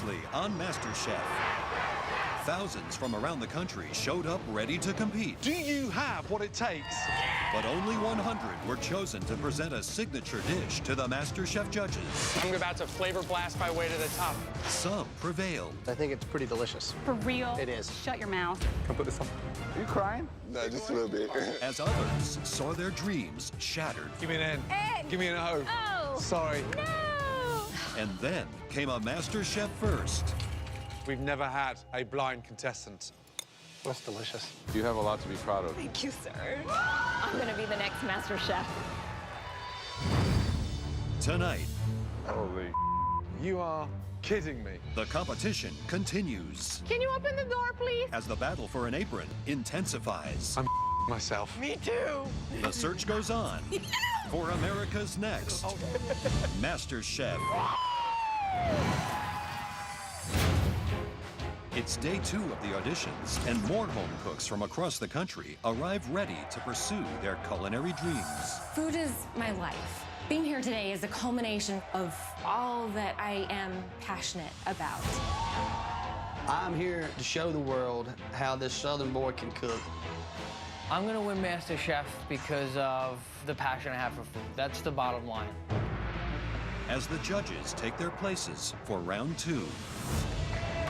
previously on MasterChef. Thousands from around the country showed up ready to compete. Do you have what it takes? But only 100 were chosen to present a signature dish to the MasterChef judges. I'm about to flavor blast my way to the top. Some prevailed. I think it's pretty delicious. For real? It is. Shut your mouth. Can I put this on? Are you crying? No, just a little bit. As others saw their dreams shattered. Give me an N. N. Give me an O. Oh. Sorry. No. And then came a MasterChef first. We've never had a blind contestant. That's delicious. You have a lot to be proud of. Thank you, sir. I'm gonna be the next Master Chef. Tonight, Holy. You are kidding me. the competition continues Can you open the door, please? as the battle for an apron intensifies. I'm myself. Me too. The search goes on for America's next MasterChef. It's day 2 of the auditions, and more home cooks from across the country arrive ready to pursue their culinary dreams. Food is my life. Being here today is a culmination of all that I am passionate about. I'm here to show the world how this Southern boy can cook. I'm gonna win MasterChef because of the passion I have for food. That's the bottom line. As the judges take their places for round 2.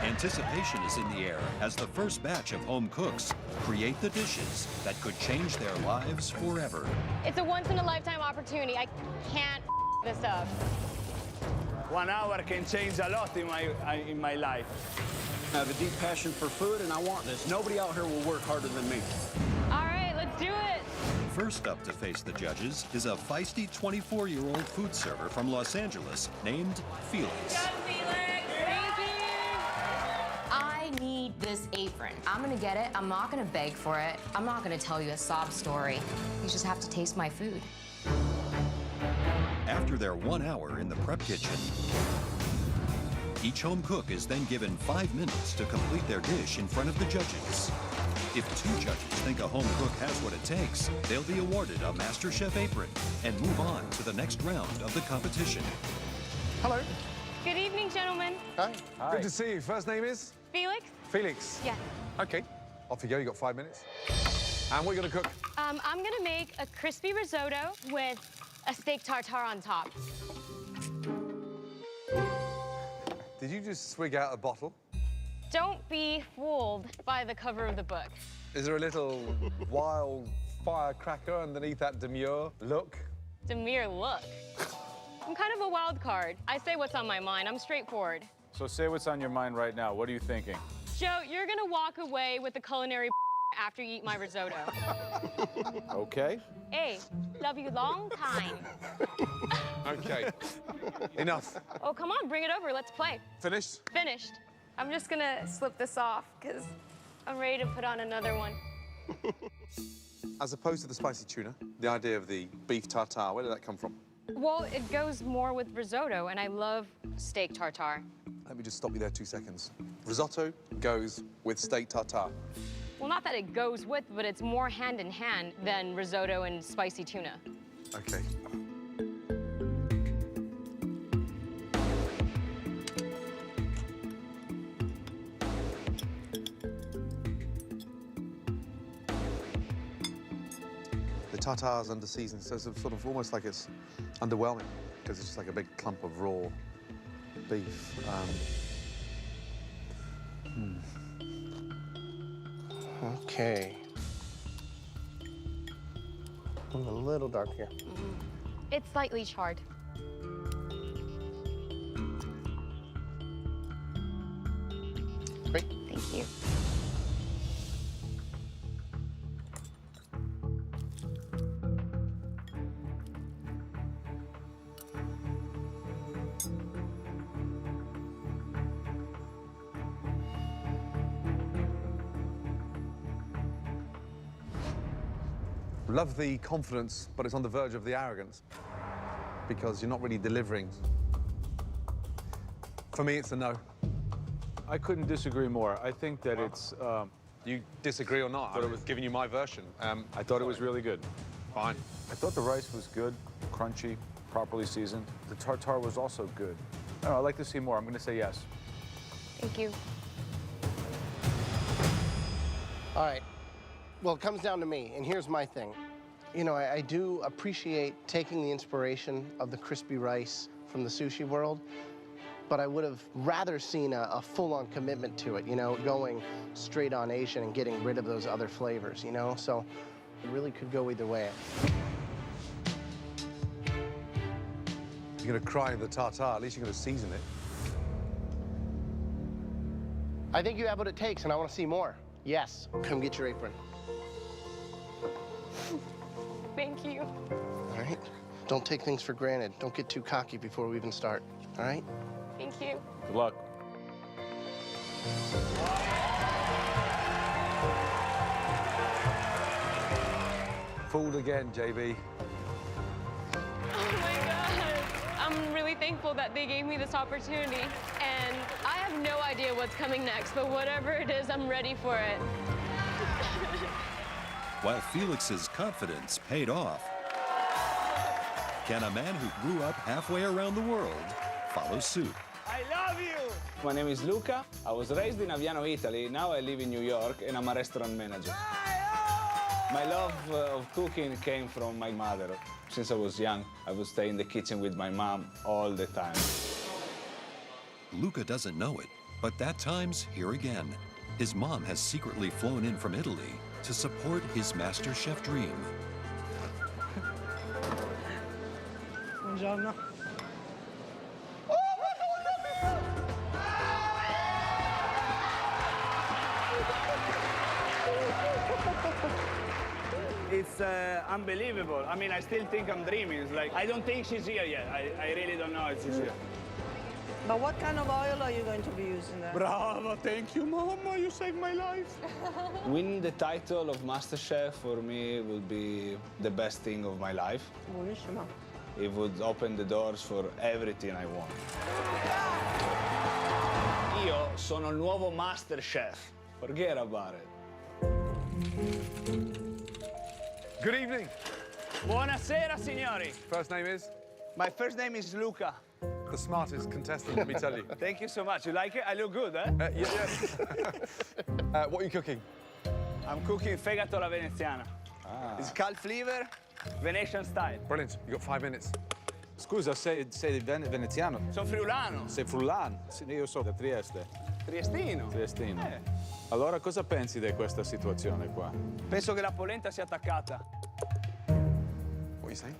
Anticipation is in the air as the first batch of home cooks create the dishes that could change their lives forever. It's a once-in-a-lifetime opportunity. I can't this up. 1 hour can change a lot in my life. I have a deep passion for food, and I want this. Nobody out here will work harder than me. All right, let's do it. First up to face the judges is a feisty 24-year-old food server from Los Angeles named Felix. I need this apron. I'm gonna get it. I'm not gonna beg for it. I'm not gonna tell you a sob story. You just have to taste my food. After their 1 hour in the prep kitchen, each home cook is then given 5 minutes to complete their dish in front of the judges. If 2 judges think a home cook has what it takes, they'll be awarded a MasterChef apron and move on to the next round of the competition. Hello. Good evening, gentlemen. Hi. Good to see you. First name is? Felix? Felix. Yes. Okay. Off you go. You got 5 minutes. And what are you going to cook? I'm gonna make a crispy risotto with a steak tartare on top. Did you just swig out a bottle? Don't be fooled by the cover of the book. Is there a little wild firecracker underneath that demure look? Demure look. I'm kind of a wild card. I say what's on my mind. I'm straightforward. So say what's on your mind right now. What are you thinking? Joe, you're gonna walk away with the culinary after you eat my risotto. Okay. Hey, love you long time. Okay. Enough. Oh, come on, bring it over. Let's play. Finished? Finished. I'm just gonna slip this off because I'm ready to put on another one. As opposed to the spicy tuna, the idea of the beef tartare, where did that come from? Well, it goes more with risotto, and I love steak tartare. Let me just stop you there 2 seconds. Risotto goes with steak tartare. Well, not that it goes with, but it's more hand in hand than risotto and spicy tuna. Okay. The tartare's under seasoned, so it's sort of almost like it's underwhelming because it's just like a big clump of raw beef. Okay. I'm a little dark here. It's slightly charred. Great. Thank you. Love the confidence, but it's on the verge of the arrogance because you're not really delivering. For me, it's a no. I couldn't disagree more. I think that it's... You disagree or not? I was giving you my version. I thought it was really good. Fine. I thought the rice was good, crunchy, properly seasoned. The tartare was also good. I don't know, I'd like to see more. I'm going to say yes. Thank you. All right. Well, it comes down to me, and here's my thing. You know, I do appreciate taking the inspiration of the crispy rice from the sushi world, but I would have rather seen a full-on commitment to it, you know, going straight on Asian and getting rid of those other flavors, you know? So it really could go either way. You're gonna cry in the tartare, at least you're gonna season it. I think you have what it takes, and I want to see more. Yes, come get your apron. Thank you. All right? Don't take things for granted. Don't get too cocky before we even start, all right? Thank you. Good luck. Fooled again, JB. Oh my God. I'm really thankful that they gave me this opportunity. And I have no idea what's coming next, but whatever it is, I'm ready for it. While Felix's confidence paid off, can a man who grew up halfway around the world follow suit? I love you! My name is Luca. I was raised in Aviano, Italy. Now I live in New York, and I'm a restaurant manager. My love of cooking came from my mother. Since I was young, I would stay in the kitchen with my mom all the time. Luca doesn't know it, but that time's here again. His mom has secretly flown in from Italy to support his MasterChef dream. Buongiorno. It's unbelievable. I mean, I still think I'm dreaming. It's like, I don't think she's here yet. I really don't know if she's here. But what kind of oil are you going to be using there? Bravo, thank you, Mama. You saved my life. Winning the title of MasterChef for me would be the best thing of my life. Buonissimo. It would open the doors for everything I want. Io sono il nuovo MasterChef. Forget about it. Good evening. Buonasera, signori. First name is? My first name is Luca. The smartest contestant, let me tell you. Thank you so much. You like it? I look good, eh? Yes. What are you cooking? I'm cooking fegato alla veneziana. It's calf liver, Venetian style. Brilliant. You've got 5 minutes. Scusa, sei veneziano? Sono friulano. Sei friulano? Sì, io sono da Trieste. Triestino. Triestino. Allora, cosa pensi di questa situazione qua? Penso che la polenta sia attaccata. What are you saying?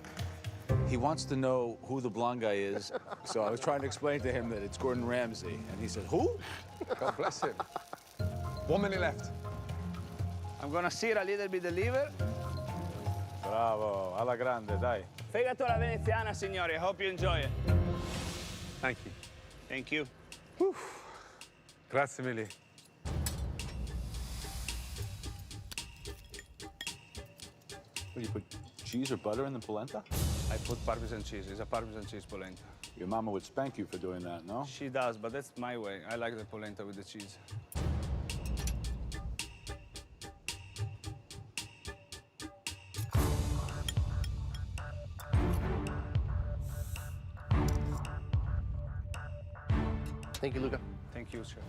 He wants to know who the blonde guy is, so I was trying to explain to him that it's Gordon Ramsay, and he said, who? God bless him. 1 minute left. I'm gonna sear a little bit the liver. Bravo, alla grande, dai. Fegato alla veneziana, signori. I hope you enjoy it. Thank you. Thank you. Grazie mille. What, do you put cheese or butter in the polenta? I put Parmesan cheese. It's a Parmesan cheese polenta. Your mama would spank you for doing that, no? She does, but that's my way. I like the polenta with the cheese. Thank you, Luca. Thank you, sir.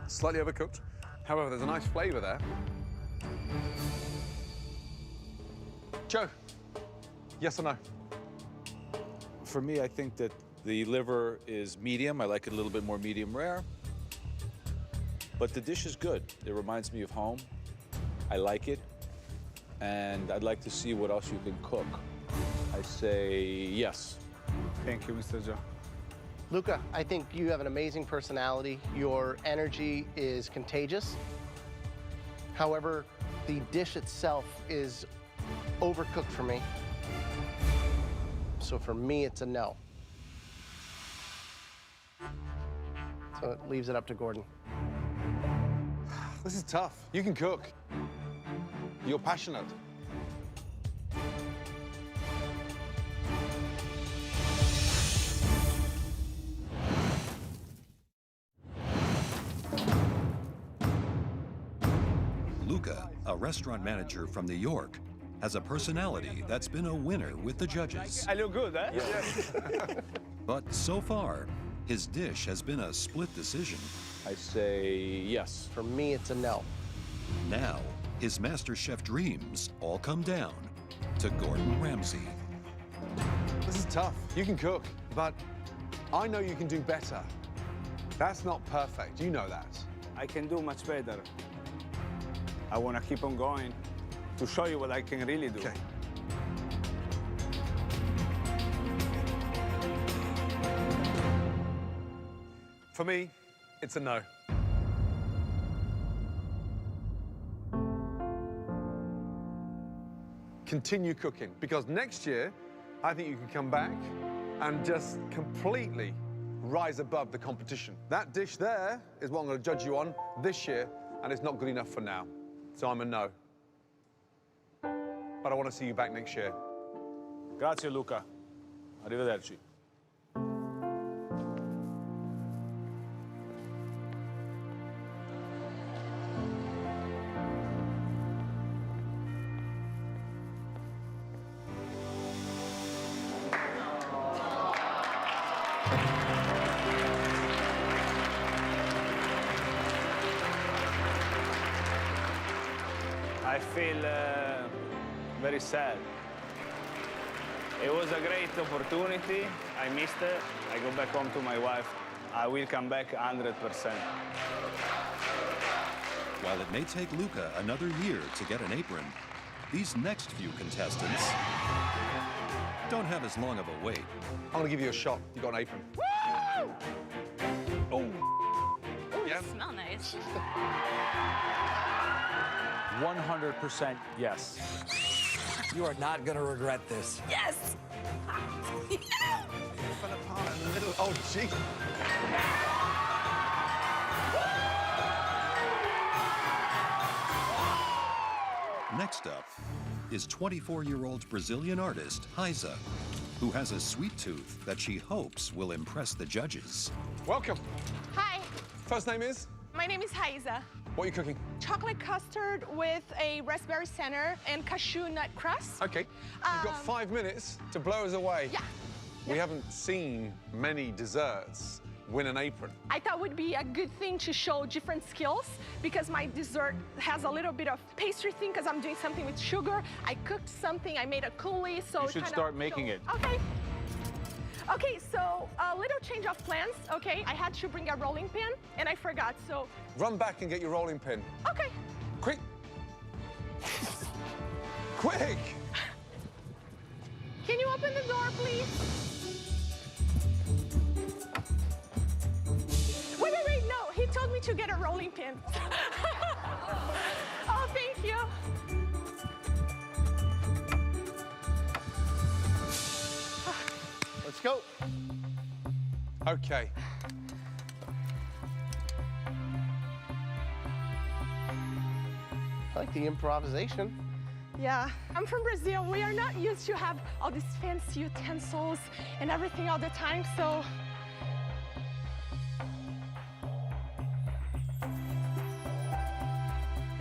Slightly overcooked. However, there's a nice flavor there. Joe, yes or no? For me, I think that the liver is medium. I like it a little bit more medium rare. But the dish is good. It reminds me of home. I like it. And I'd like to see what else you can cook. I say yes. Thank you, Mr. Joe. Luca, I think you have an amazing personality. Your energy is contagious. However, the dish itself is overcooked for me. So for me, it's a no. So it leaves it up to Gordon. This is tough. You can cook. You're passionate. Luca, a restaurant manager from New York, has a personality that's been a winner with the judges. I look good, eh? Yes. But so far, his dish has been a split decision. I say yes. For me, it's a no. Now, his MasterChef dreams all come down to Gordon Ramsay. This is tough. You can cook, but I know you can do better. That's not perfect. You know that. I can do much better. I want to keep on going to show you what I can really do. Okay. For me, it's a no. Continue cooking, because next year, I think you can come back and just completely rise above the competition. That dish there is what I'm going to judge you on this year, and it's not good enough for now. So I'm a no. But I want to see you back next year. Grazie, Luca. Arrivederci. I feel very sad. It was a great opportunity. I missed it. I go back home to my wife. I will come back 100%. While it may take Luca another year to get an apron, these next few contestants don't have as long of a wait. I'm going to give you a shot. You got an apron. Woo! Oh. Yeah. Smell nice. 100% yes. You are not going to regret this. Yes! Fell apart in the middle. Oh, gee. Next up is 24-year-old Brazilian artist Heiza, who has a sweet tooth that she hopes will impress the judges. Welcome. Hi, First name is? my name is Heiza. What are you cooking? Chocolate custard with a raspberry center and cashew nut crust. Okay. You've got 5 minutes to blow us away. Yeah. We haven't seen many desserts win an apron. I thought it would be a good thing to show different skills because my dessert has a little bit of pastry thing because I'm doing something with sugar. I cooked something, I made a coulis, so You should start making it. Okay. Okay, so a little change of plans, okay? I had to bring a rolling pin and I forgot, so. Run back and get your rolling pin. Okay. Quick. Quick! Can you open the door, please? Wait, no, he told me to get a rolling pin. Oh, thank you. Let's go. Okay. I like the improvisation. Yeah, I'm from Brazil. We are not used to have all these fancy utensils and everything all the time, so.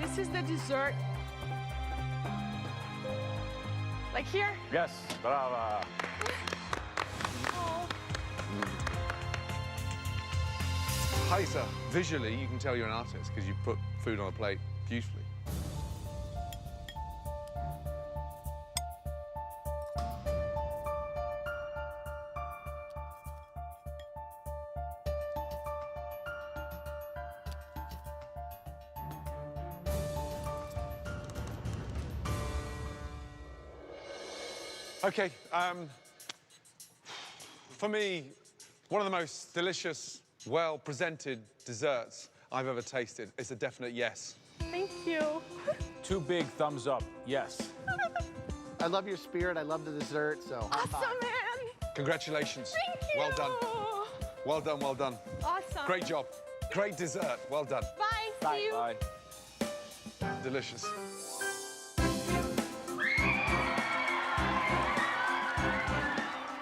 This is the dessert. Like here? Yes, brava. Oh. Heiza, visually, you can tell you're an artist because you put food on a plate beautifully. Okay, for me, one of the most delicious, well-presented desserts I've ever tasted. It's a definite yes. Thank you. 2 big thumbs up, yes. I love your spirit. I love the dessert, so. Awesome, man. Congratulations. Thank you. Well done. Well done, well done. Awesome. Great job. Great dessert. Well done. Bye. See you. Bye. Delicious.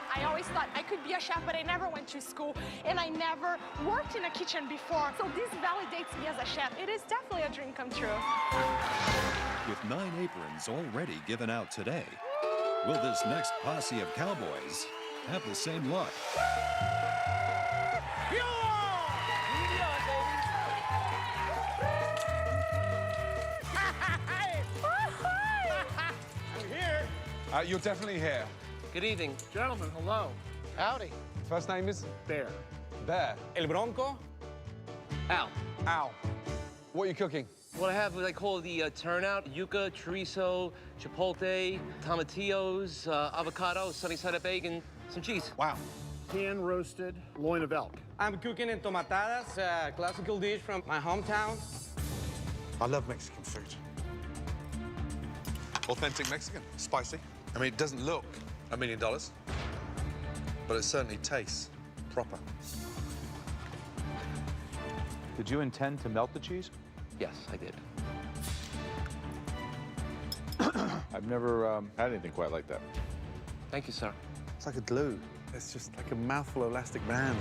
I always thought I could be a chef, but I never went to school, and I never worked in a kitchen before. So this validates me as a chef. It is definitely a dream come true. With 9 aprons already given out today, will this next posse of cowboys have the same luck? I'm here. You're definitely here. Good evening. Gentlemen, hello. Howdy. First name is? Bear. Bear. El Bronco? Al. Al. What are you cooking? What I have what I call the turnout, yuca, chorizo, chipotle, tomatillos, avocado, sunny side up egg, and some cheese. Wow. Hand-roasted loin of elk. I'm cooking entomatadas, a classical dish from my hometown. I love Mexican food. Authentic Mexican, spicy. I mean, it doesn't look $1 million, but it certainly tastes proper. Did you intend to melt the cheese? Yes, I did. I've never had anything quite like that. Thank you, sir. It's like a glue. It's just like a mouthful of elastic band.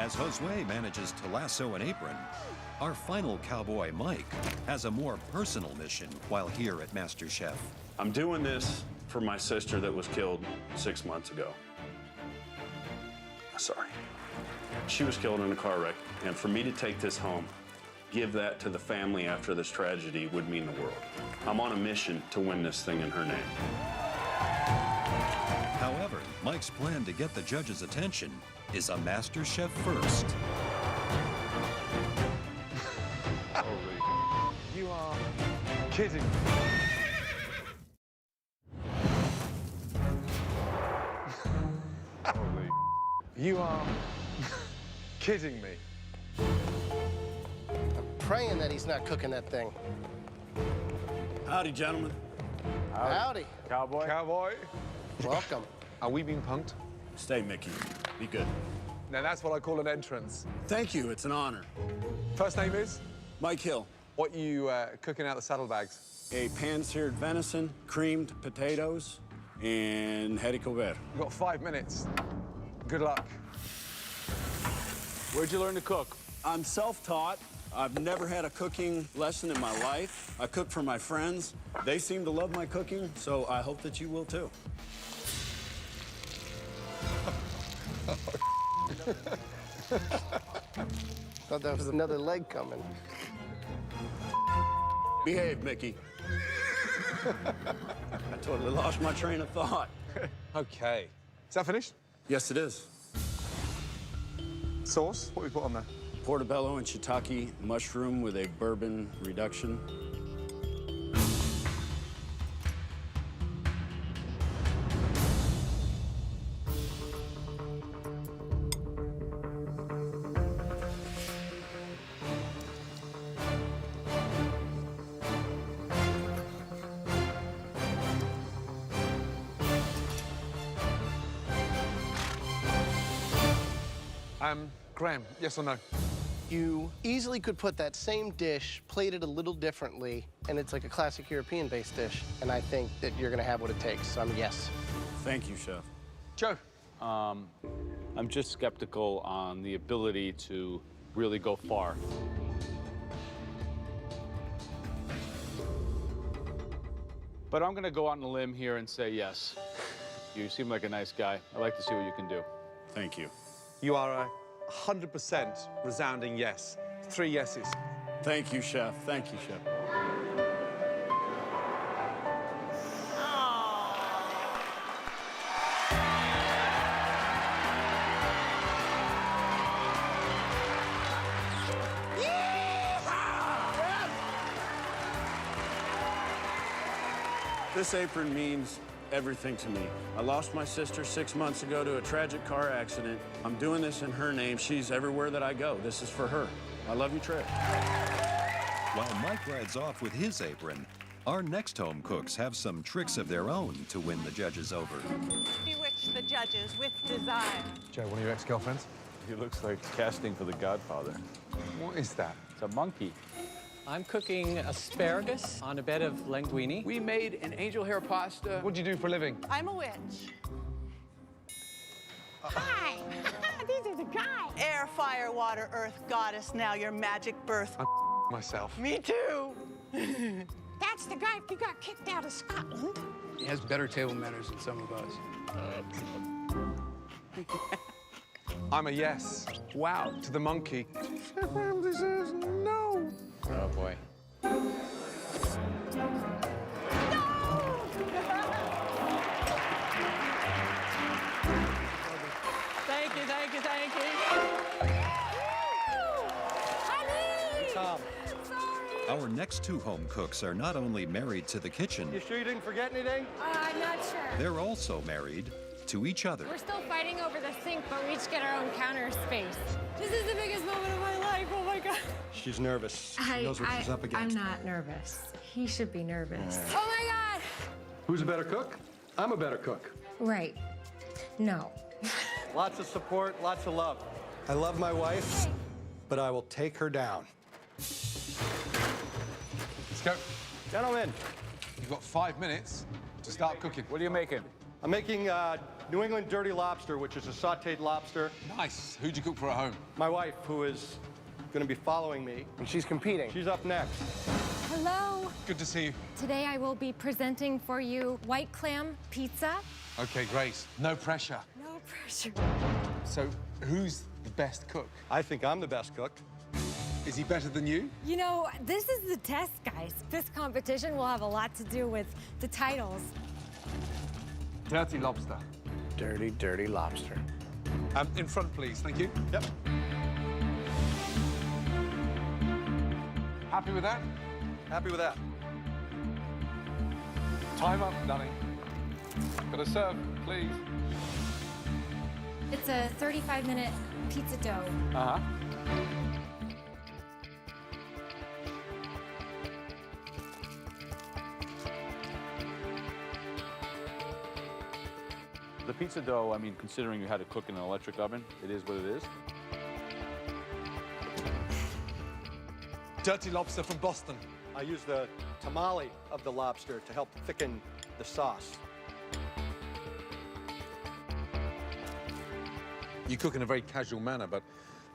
As Josue manages to lasso an apron, our final cowboy, Mike, has a more personal mission while here at MasterChef. I'm doing this for my sister that was killed 6 months ago. Sorry. She was killed in a car wreck, and for me to take this home, give that to the family after this tragedy would mean the world. I'm on a mission to win this thing in her name. However, Mike's plan to get the judges' attention is a MasterChef first. You are kidding. Holy. You are kidding me. I'm praying that he's not cooking that thing. Howdy, gentlemen. Howdy. Cowboy? Cowboy. Welcome. Are we being punked? Stay, Mickey. Be good. Now that's what I call an entrance. Thank you. It's an honor. First name is? Mike Hill. What are you cooking out the saddlebags? A pan-seared venison, creamed potatoes, and haricot vert. You've got 5 minutes. Good luck. Where'd you learn to cook? I'm self-taught. I've never had a cooking lesson in my life. I cook for my friends. They seem to love my cooking, so I hope that you will too. Thought that was another leg coming. Behave, Mickey. I totally lost my train of thought. Okay. Is that finished? Yes, it is. Sauce? What we put on there? Portobello and shiitake mushroom with a bourbon reduction. Graham, yes or no? You easily could put that same dish, plated a little differently, and it's like a classic European-based dish. And I think that you're gonna have what it takes, so I'm yes. Thank you, Chef. Joe? I'm just skeptical on the ability to really go far. But I'm gonna go out on a limb here and say yes. You seem like a nice guy. I'd like to see what you can do. Thank you. You are a 100% resounding yes. 3 yeses. Thank you, Chef. Thank you, Chef. This apron means everything to me. I lost my sister 6 months ago to a tragic car accident. I'm doing this in her name. She's everywhere that I go. This is for her. I love you, Trey. While Mike rides off with his apron, our next home cooks have some tricks of their own to win the judges over. Bewitch the judges with desire. Joe, one of your ex-girlfriends? He looks like casting for The Godfather. What is that? It's a monkey. I'm cooking asparagus on a bed of linguine. We made an angel hair pasta. What do you do for a living? I'm a witch. Hi, this is a guy. Air, fire, water, earth, goddess, now your magic birth. Myself. Me too. That's the guy who got kicked out of Scotland. He has better table manners than some of us. I'm a yes. Wow. To the monkey. This is no. Oh, boy. Thank you, thank you, thank you. Honey! Tom. Our next two home cooks are not only married to the kitchen, You sure you didn't forget anything? I'm not sure. they're also married to each other. We're still fighting over the sink, but we each get our own counter space. This is the biggest moment of my life. Oh my God. She's nervous. She knows what she's up against. I'm not nervous. He should be nervous. Oh my God. Who's a better cook? I'm a better cook. Right. No. Lots of support, lots of love. I love my wife, but I will take her down. Let's go. Gentlemen, You've got 5 minutes to start cooking. What are you making? I'm making New England dirty lobster, which is a sautéed lobster. Nice. Who'd you cook for at home? My wife, who is going to be following me. And she's competing. She's up next. Hello. Good to see you. Today I will be presenting for you white clam pizza. Okay, great. No pressure. No pressure. So, who's the best cook? I think I'm the best cook. Is he better than you? You know, this is the test, guys. This competition will have a lot to do with the titles. Dirty lobster. Dirty, dirty lobster. In front, please. Thank you. Yep. Happy with that? Happy with that. Time up, Danny. Got to serve, please. It's a 35-minute pizza dough. Uh-huh. The pizza dough, I mean, considering you had to cook in an electric oven, it is what it is. Dirty lobster from Boston. I use the tamale of the lobster to help thicken the sauce. You cook in a very casual manner, but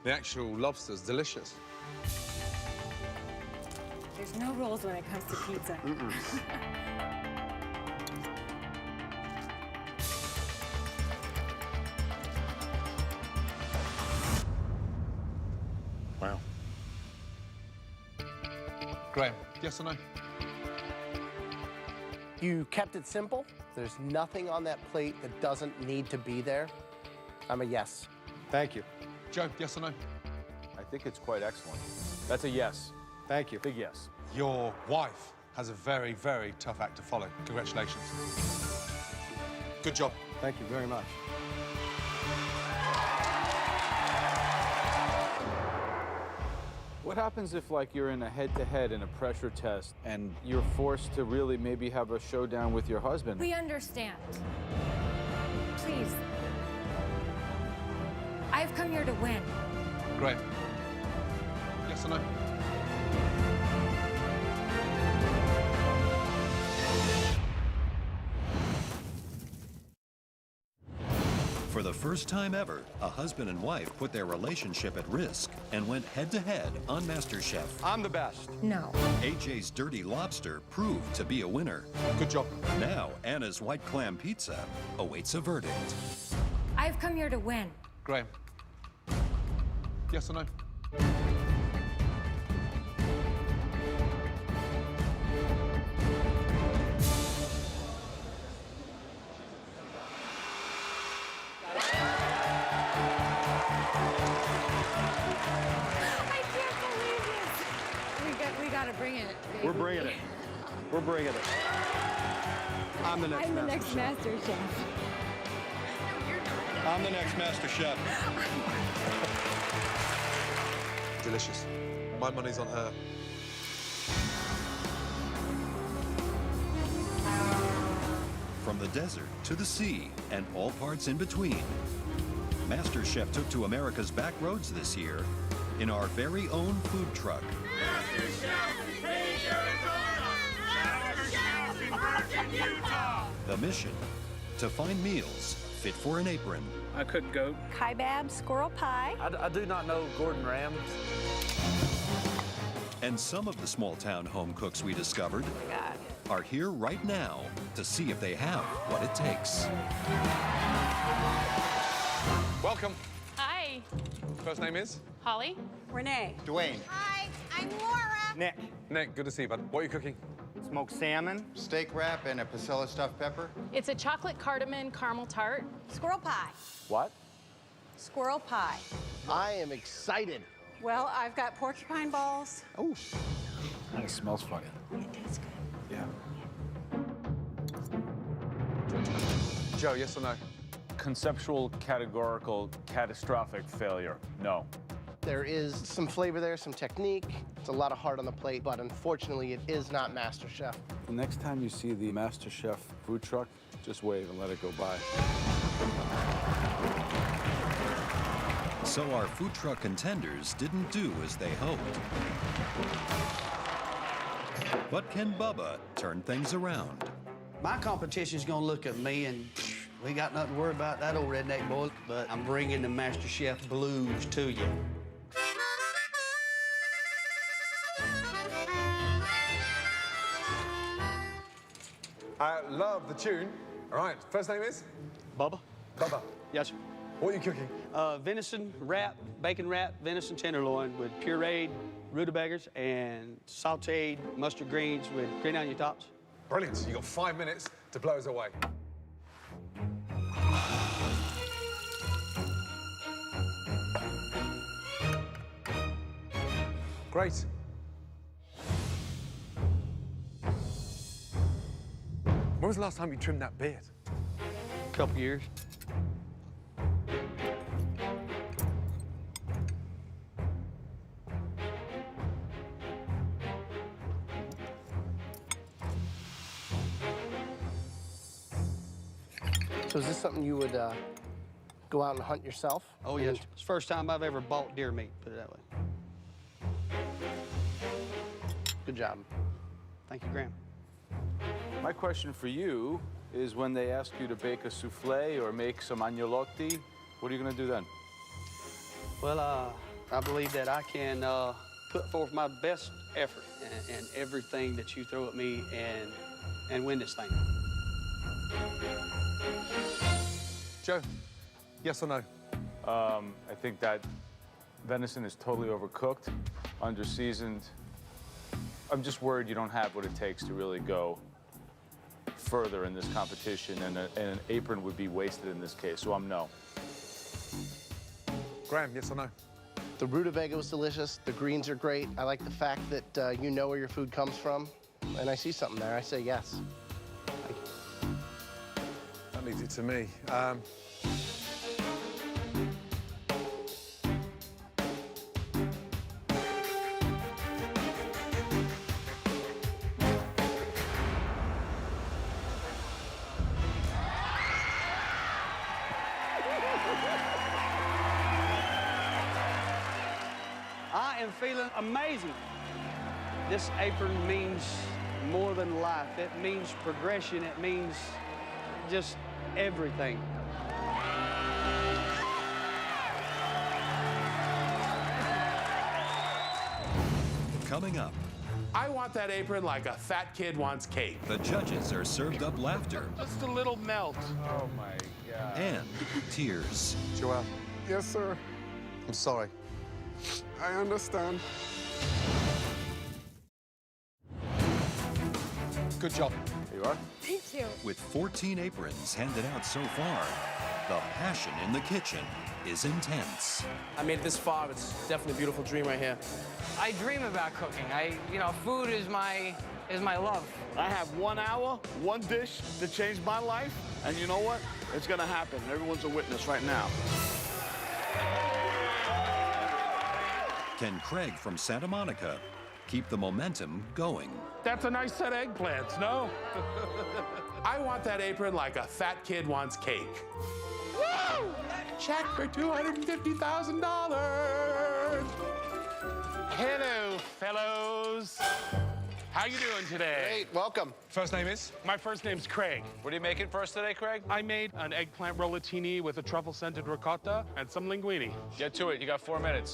the actual lobster's delicious. There's no rules when it comes to pizza. Wow. Graham, yes or no? You kept it simple. There's nothing on that plate that doesn't need to be there. I'm a yes. Thank you. Joe, yes or no? I think it's quite excellent. That's a yes. Thank you. Big yes. Your wife has a very, very tough act to follow. Congratulations. Good job. Thank you very much. What happens if, like, you're in a head-to-head in a pressure test and you're forced to really maybe have a showdown with your husband? We understand. Please. I've come here to win. Graham, yes or no? For the first time ever, a husband and wife put their relationship at risk and went head-to-head on MasterChef. I'm the best. No. AJ's Dirty Lobster proved to be a winner. Good job. Now, Anna's White Clam Pizza awaits a verdict. I've come here to win. Graham, yes or no? We gotta bring it. Baby. We're bringing it. We're bringing it. I'm the next I'm the master next chef. master chef. I'm the next master chef. Delicious. My money's on her. From the desert to the sea and all parts in between, MasterChef took to America's back roads this year in our very own food truck. The mission, to find meals fit for an apron. I cook goat. Kaibab, squirrel pie. I do not know Gordon Ramsay. And some of the small-town home cooks we discovered Oh my God. are here right now to see if they have what it takes. Welcome. Hi. First name is? Holly. Renee. Dwayne. Hi, I'm Laura. Nick. Nick, good to see you, bud. What are you cooking? Smoked salmon, steak wrap, and a Pasilla stuffed pepper. It's a chocolate cardamom caramel tart. Squirrel pie. What? Squirrel pie. I am excited. Well, I've got porcupine balls. Oh. That smells funny. It tastes good. Yeah. Joe, yes or no? Conceptual, categorical, catastrophic failure. No. There is some flavor there, some technique. It's a lot of heart on the plate, but unfortunately, it is not MasterChef. The next time you see the MasterChef food truck, just wave and let it go by. So our food truck contenders didn't do as they hoped. But can Bubba turn things around? My competition's gonna look at me and we ain't got nothing to worry about that old redneck boy, but I'm bringing the MasterChef blues to you. I love the tune. All right, first name is? Bubba? Bubba. Yes, sir. What are you cooking? Venison wrap, bacon wrap, venison tenderloin with pureed rutabagas and sauteed mustard greens with green onion tops. Brilliant. You got 5 minutes to blow us away. Great. When was the last time you trimmed that beard? Couple years. So is this something you would go out and hunt yourself? Oh, yes. It's the first time I've ever bought deer meat, put it that way. Good job. Thank you, Graham. My question for you is when they ask you to bake a souffle or make some agnolotti, what are you going to do then? Well, I believe that I can put forth my best effort and everything that you throw at me and win this thing. Joe, yes or no? I think that venison is totally overcooked, under-seasoned. I'm just worried you don't have what it takes to really go further in this competition, and an apron would be wasted in this case, so I'm no. Graham, yes or no? The rutabaga was delicious. The greens are great. I like the fact that you know where your food comes from, and I see something there. I say yes. That leaves it to me. I am feeling amazing. This apron means more than life. It means progression. It means just everything. Coming up, I want that apron like a fat kid wants cake. the judges are served up laughter Just a little melt. Oh, my God. and tears. Joel, Yes, sir. I'm sorry. I understand. Good job. Here you are. Thank you. With 14 aprons handed out so far, the passion in the kitchen is intense. I made it this far. It's definitely a beautiful dream right here. I dream about cooking. Food is my love. I have 1 hour, one dish to change my life, and you know what? It's gonna happen. Everyone's a witness right now. Can Craig from Santa Monica keep the momentum going? That's a nice set of eggplants, no? I want that apron like a fat kid wants cake. Woo! Check for $250,000. Hello, fellows. How you doing today? Great, welcome. First name is? My first name's Craig. What are you making first today, Craig? I made an eggplant rollatini with a truffle-scented ricotta and some linguine. Get to it. You got 4 minutes.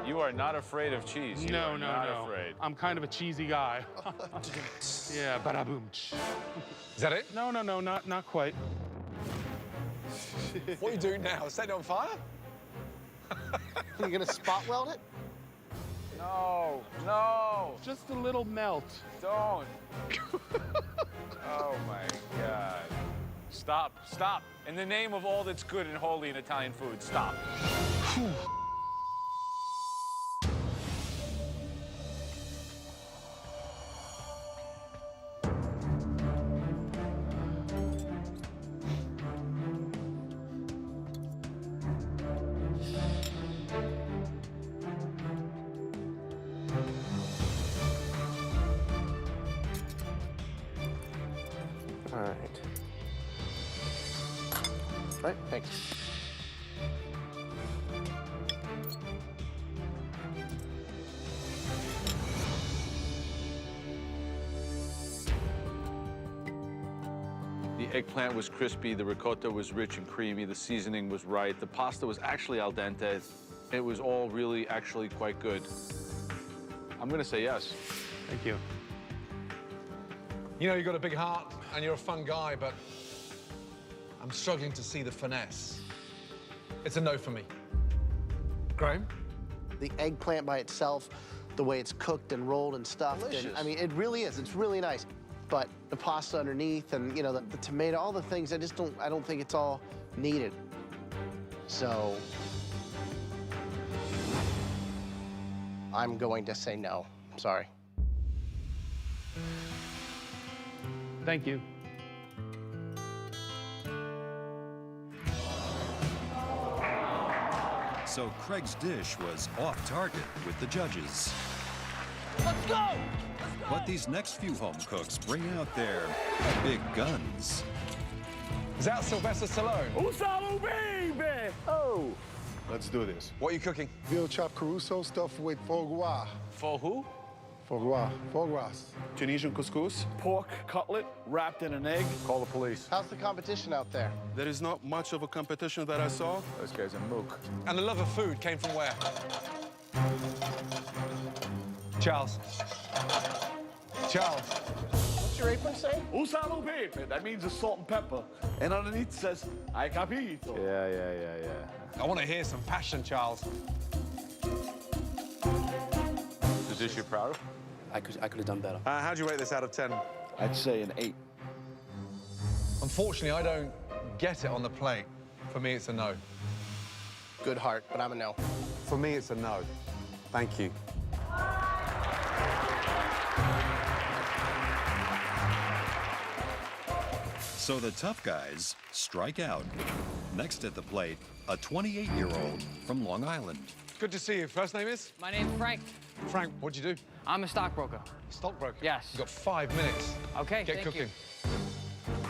You are not afraid of cheese. You are not afraid. I'm kind of a cheesy guy. Yeah, bada-boom. Is that it? No, not quite. What are you doing now? Set it on fire? Are you gonna spot weld it? No. Just a little melt. Don't. Oh, my God. Stop. In the name of all that's good and holy in Italian food, stop. All right. All right, thanks. The eggplant was crispy, the ricotta was rich and creamy, the seasoning was right, the pasta was actually al dente. It was all really actually quite good. I'm gonna say yes. Thank you. You know, you've got a big heart and you're a fun guy, but I'm struggling to see the finesse. It's a no for me. Graham? The eggplant by itself, the way it's cooked and rolled and stuffed. Delicious. And, I mean, it really is. It's really nice. But the pasta underneath and, you know, the tomato, all the things, I don't think it's all needed. So I'm going to say no. Sorry. Thank you. So Craig's dish was off target with the judges. Let's go! But these next few home cooks bring out their big guns. Is that Sylvester Stallone? Usalo, baby! Oh, let's do this. What are you cooking? Veal chopped Caruso stuffed with foie gras. For who? Foie gras. Foie gras. Tunisian couscous. Pork cutlet wrapped in an egg. Call the police. How's the competition out there? There is not much of a competition that I saw. This guy's a mook. And the love of food came from where? Charles. Charles. What's your apron say? Usalo, baby. That means a salt and pepper. And underneath it says, I capito. Yeah. I want to hear some passion, Charles. The dish you're proud of? I could have done better. How'd you rate this out of 10? I'd say an 8. Unfortunately, I don't get it on the plate. For me, it's a no. Good heart, but I'm a no. For me, it's a no. Thank you. So the tough guys strike out. Next at the plate, a 28-year-old from Long Island. Good to see you. First name is? My name's Frank. Frank, what'd you do? I'm a stockbroker. Stockbroker? Yes. You've got 5 minutes. Okay, Get thank cooking. you.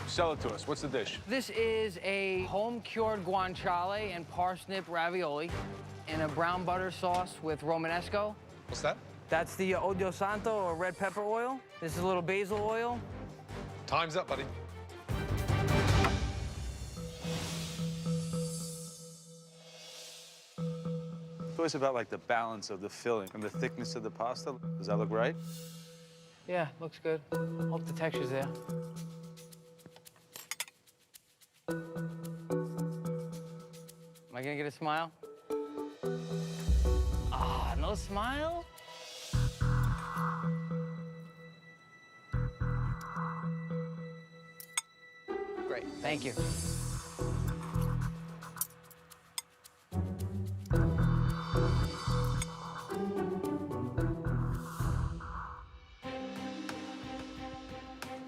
Sell it to us. What's the dish? This is a home-cured guanciale and parsnip ravioli in a brown butter sauce with Romanesco. What's that? That's the Odio Santo, or red pepper oil. This is a little basil oil. Time's up, buddy. It's always about like the balance of the filling and the thickness of the pasta. Does that look right? Yeah, looks good. Hope the texture's there. Am I gonna get a smile? Ah, no smile? Great. Thank you.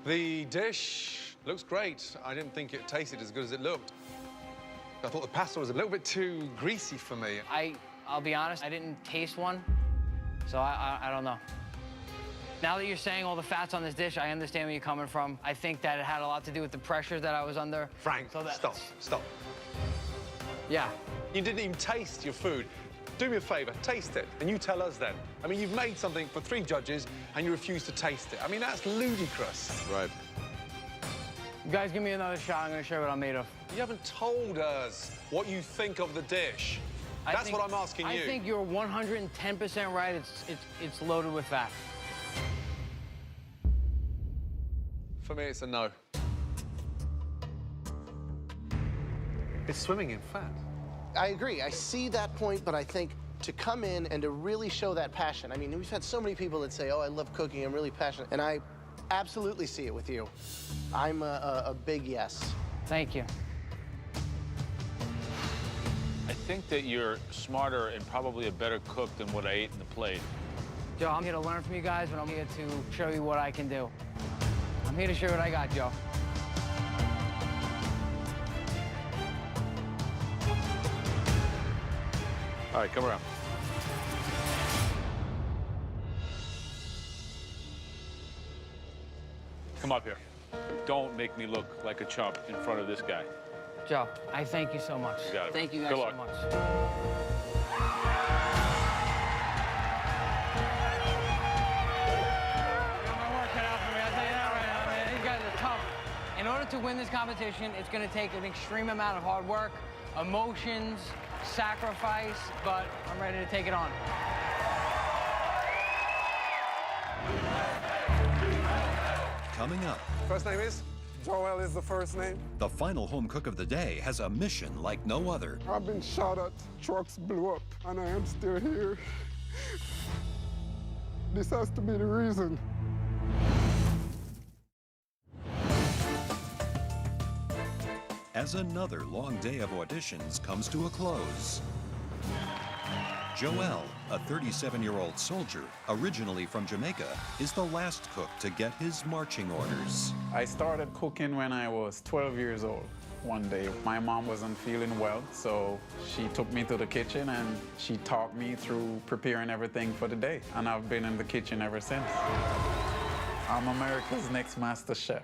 The dish looks great. I didn't think it tasted as good as it looked. I thought the pasta was a little bit too greasy for me. I'll be honest, I didn't taste one, so I don't know. Now that you're saying all the fats on this dish, I understand where you're coming from. I think that it had a lot to do with the pressure that I was under. Frank, stop. Yeah. You didn't even taste your food. Do me a favor, taste it, and you tell us then. I mean, you've made something for 3 judges, and you refuse to taste it. I mean, that's ludicrous. Right. You guys give me another shot. I'm going to show you what I'm made of. You haven't told us what you think of the dish. That's what I'm asking you. I think you're 110% right. It's loaded with fat. For me, it's a no. It's swimming in fat. I agree. I see that point, but I think to come in and to really show that passion. I mean, we've had so many people that say, oh, I love cooking, I'm really passionate. And I absolutely see it with you. I'm a big yes. Thank you. I think that you're smarter and probably a better cook than what I ate in the plate. Joe, I'm here to learn from you guys, but I'm here to show you what I can do. I'm here to show you what I got, Joe. All right, come around. Come up here. Don't make me look like a chump in front of this guy. Joe, I thank you so much. You got it. Thank you guys Good so luck. much. In order to win this competition, it's going to take an extreme amount of hard work, emotions, sacrifice, but I'm ready to take it on. Coming up, First name is? Joel is the first name. the final home cook of the day has a mission like no other. I've been shot at, trucks blew up, and I am still here. This has to be the reason. As another long day of auditions comes to a close, Joel, a 37-year-old soldier, originally from Jamaica, is the last cook to get his marching orders. I started cooking when I was 12 years old. One day, my mom wasn't feeling well, so she took me to the kitchen and she taught me through preparing everything for the day. And I've been in the kitchen ever since. I'm America's next MasterChef.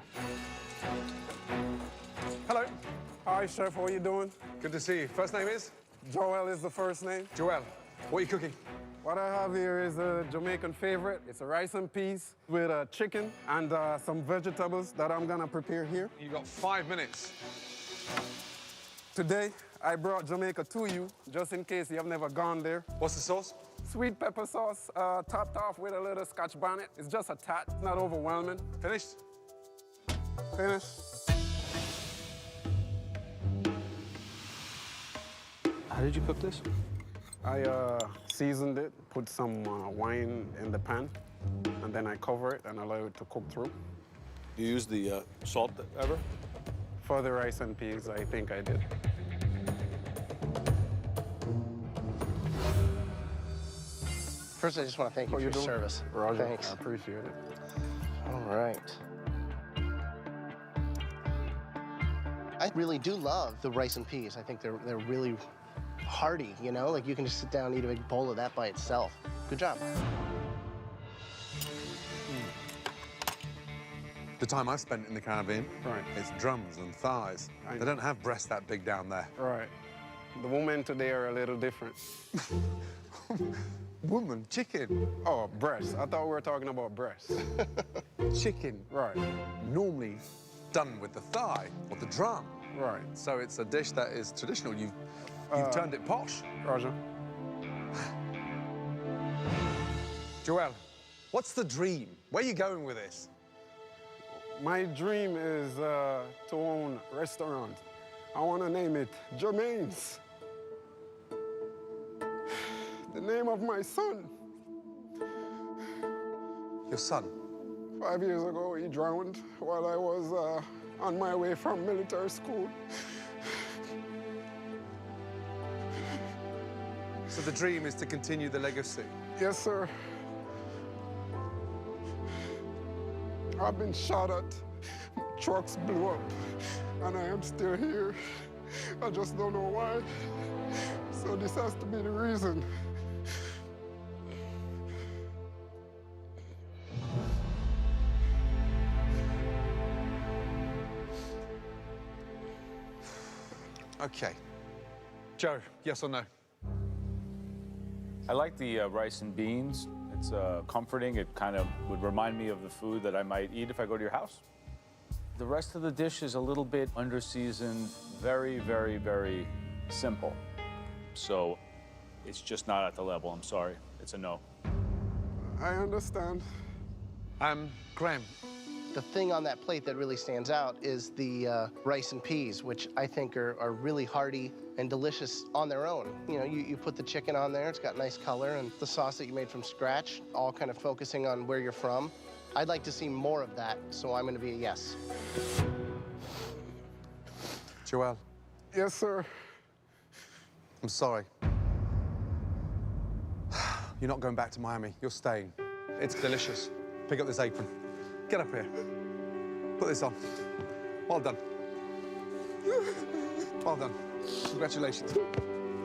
Hello. Hi, Chef, how are you doing? Good to see you. First name is? Joel is the first name. Joel. What are you cooking? What I have here is a Jamaican favorite. It's a rice and peas with chicken and some vegetables that I'm gonna prepare here. You've got 5 minutes. Today, I brought Jamaica to you, just in case you have never gone there. What's the sauce? Sweet pepper sauce, topped off with a little Scotch bonnet. It's just a tad, it's not overwhelming. Finished? Finished. How did you cook this? I seasoned it, put some wine in the pan, and then I cover it and allow it to cook through. You use the salt ever? For the rice and peas, I think I did. First, I just want to thank you for your service. Roger, Thanks. I appreciate it. All right. I really do love the rice and peas. I think they're really hearty, you know? Like, you can just sit down and eat a big bowl of that by itself. Good job. The time I've spent in the Caribbean, right, it's drums and thighs. They don't have breasts that big down there. Right. The women today are a little different. Woman, chicken. Oh, breasts. I thought we were talking about breasts. Chicken. Right. Normally done with the thigh or the drum. Right. So it's a dish that is traditional. You've turned it posh. Roger. Joel, what's the dream? Where are you going with this? My dream is to own a restaurant. I want to name it Jermaine's. The name of my son. Your son? 5 years ago, he drowned while I was on my way from military school. So the dream is to continue the legacy? Yes, sir. I've been shot at, trucks blew up, and I am still here. I just don't know why. So this has to be the reason. Okay. Joe, yes or no? I like the rice and beans. It's comforting. It kind of would remind me of the food that I might eat if I go to your house. The rest of the dish is a little bit under-seasoned, very, very, very simple. So it's just not at the level, I'm sorry. It's a no. I understand. Graham. The thing on that plate that really stands out is the rice and peas, which I think are really hearty and delicious on their own. You know, you put the chicken on there, it's got nice color, and the sauce that you made from scratch, all kind of focusing on where you're from. I'd like to see more of that, so I'm gonna be a yes. Joel. Yes, sir. I'm sorry. You're not going back to Miami. You're staying. It's delicious. Pick up this apron. Get up here. Put this on. Well done. Well done. Congratulations.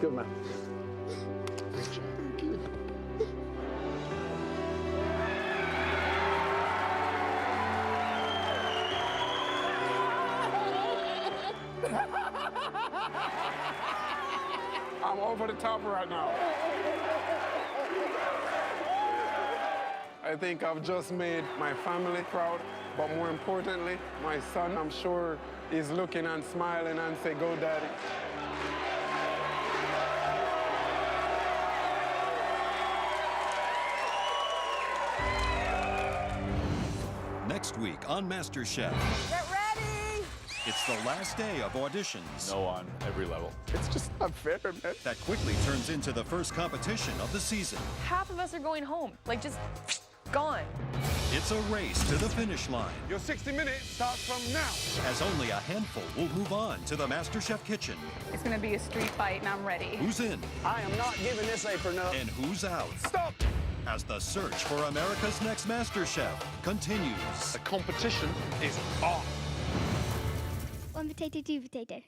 Good man. Great job. Thank you. I'm over the top right now. I think I've just made my family proud, but more importantly, my son, I'm sure, is looking and smiling and say, "Go, Daddy." Next week on MasterChef. Get ready! It's the last day of auditions. No on every level. It's just not fair, man. That quickly turns into the first competition of the season. Half of us are going home. Like, just gone. It's a race to the finish line, Your 60 minutes starts from now. as only a handful will move on to the MasterChef kitchen. It's gonna be a street fight, and I'm ready. Who's in I am not giving this apron up. and who's out? Stop! As the search for America's next MasterChef continues. The competition is on. One potato, two potato.